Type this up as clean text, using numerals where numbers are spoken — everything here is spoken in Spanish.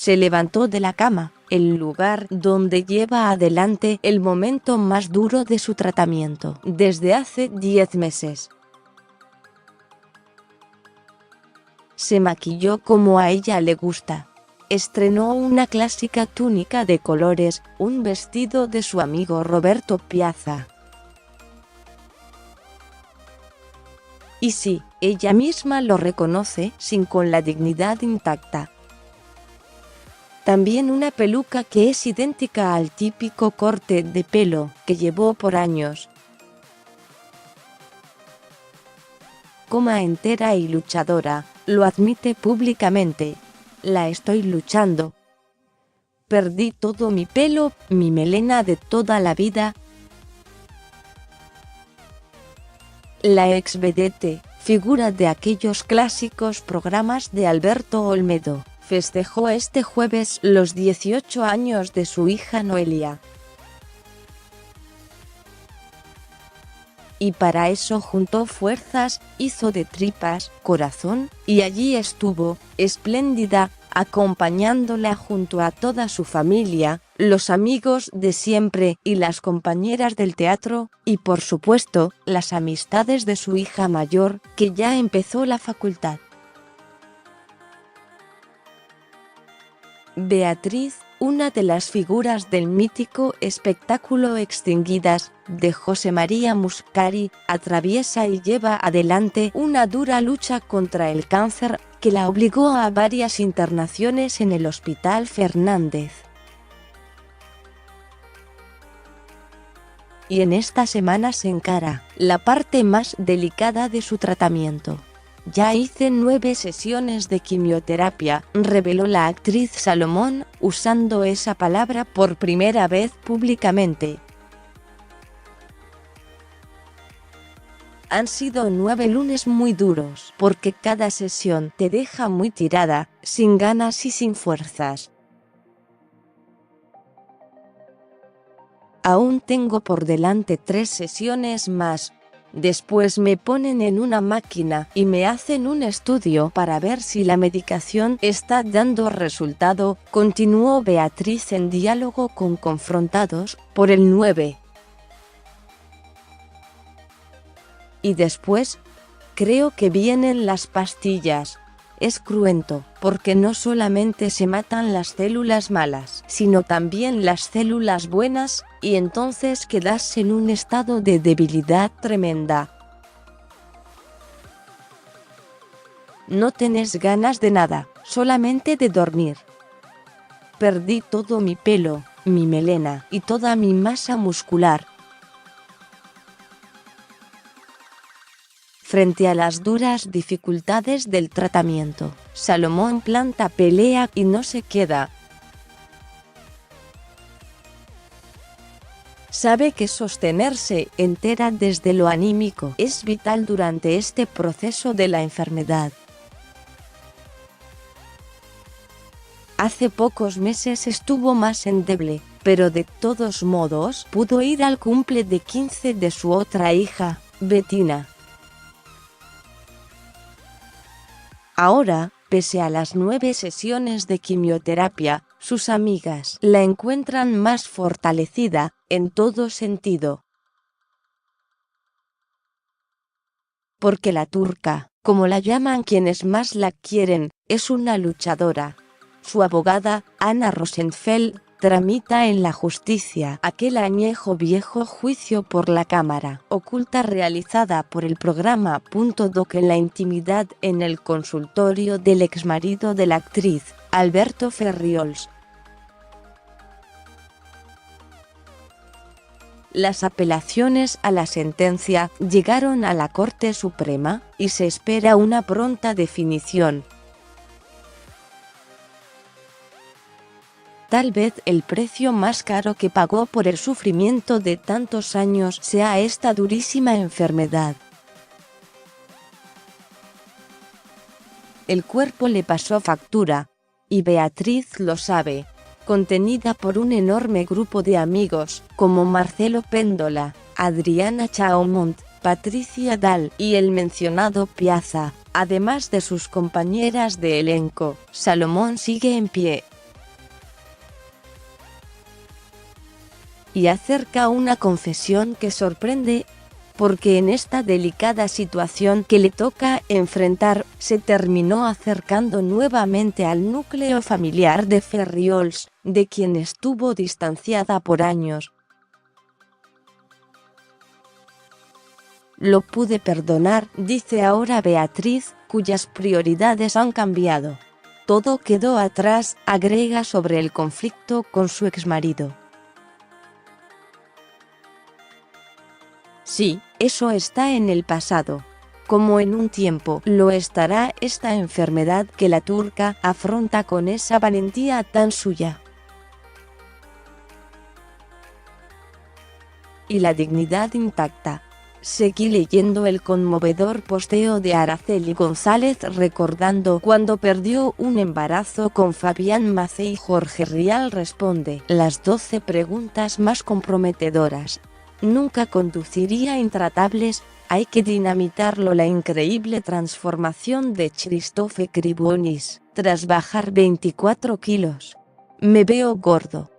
se levantó de la cama, el lugar donde lleva adelante el momento más duro de su tratamiento desde hace 10 meses. Se maquilló como a ella le gusta. Estrenó una clásica túnica de colores, un vestido de su amigo Roberto Piazza. Y sí, ella misma lo reconoce, sin con la dignidad intacta. También una peluca que es idéntica al típico corte de pelo que llevó por años. Coma entera y luchadora, lo admite públicamente. La estoy luchando. Perdí todo mi pelo, mi melena de toda la vida. La ex vedette, figura de aquellos clásicos programas de Alberto Olmedo, festejó este jueves los 18 años de su hija Noelia. Y para eso juntó fuerzas, hizo de tripas corazón, y allí estuvo, espléndida, acompañándola junto a toda su familia, los amigos de siempre y las compañeras del teatro, y por supuesto, las amistades de su hija mayor, que ya empezó la facultad. Beatriz, una de las figuras del mítico espectáculo Extinguidas, de José María Muscari, atraviesa y lleva adelante una dura lucha contra el cáncer, que la obligó a varias internaciones en el Hospital Fernández. Y en esta semana se encara la parte más delicada de su tratamiento. Ya hice 9 sesiones de quimioterapia, reveló la actriz Salomón, usando esa palabra por primera vez públicamente. Han sido 9 lunes muy duros, porque cada sesión te deja muy tirada, sin ganas y sin fuerzas. Aún tengo por delante 3 sesiones más. Después me ponen en una máquina y me hacen un estudio para ver si la medicación está dando resultado, continuó Beatriz en diálogo con Confrontados, por el 9. Y después, creo que vienen las pastillas. Es cruento, porque no solamente se matan las células malas, sino también las células buenas, y entonces quedas en un estado de debilidad tremenda. No tenés ganas de nada, solamente de dormir. Perdí todo mi pelo, mi melena y toda mi masa muscular. Frente a las duras dificultades del tratamiento, Salomón planta pelea y no se queda. Sabe que sostenerse entera desde lo anímico es vital durante este proceso de la enfermedad. Hace pocos meses estuvo más endeble, pero de todos modos pudo ir al cumple de 15 de su otra hija, Bettina. Ahora, pese a las 9 sesiones de quimioterapia, sus amigas la encuentran más fortalecida, en todo sentido. Porque la turca, como la llaman quienes más la quieren, es una luchadora. Su abogada, Ana Rosenfeld, tramita en la justicia aquel añejo viejo juicio por la cámara oculta realizada por el programa .doc en la intimidad en el consultorio del exmarido de la actriz, Alberto Ferriols. Las apelaciones a la sentencia llegaron a la Corte Suprema, y se espera una pronta definición. Tal vez el precio más caro que pagó por el sufrimiento de tantos años sea esta durísima enfermedad. El cuerpo le pasó factura, y Beatriz lo sabe, contenida por un enorme grupo de amigos, como Marcelo Péndola, Adriana Chaumont, Patricia Dal y el mencionado Piazza, además de sus compañeras de elenco. Salomón sigue en pie. y acerca una confesión que sorprende, porque en esta delicada situación que le toca enfrentar, se terminó acercando nuevamente al núcleo familiar de Ferriols, de quien estuvo distanciada por años. Lo pude perdonar, dice ahora Beatriz, cuyas prioridades han cambiado. Todo quedó atrás, agrega sobre el conflicto con su exmarido. Sí, eso está en el pasado. Como en un tiempo lo estará esta enfermedad que la turca afronta con esa valentía tan suya. Y la dignidad intacta. Seguí leyendo el conmovedor posteo de Araceli González recordando cuando perdió un embarazo con Fabián Macei. Jorge Rial responde las 12 preguntas más comprometedoras. Nunca conduciría Intratables, hay que dinamitarlo. La increíble transformación de Christophe Cribonis, tras bajar 24 kilos. Me veo gordo.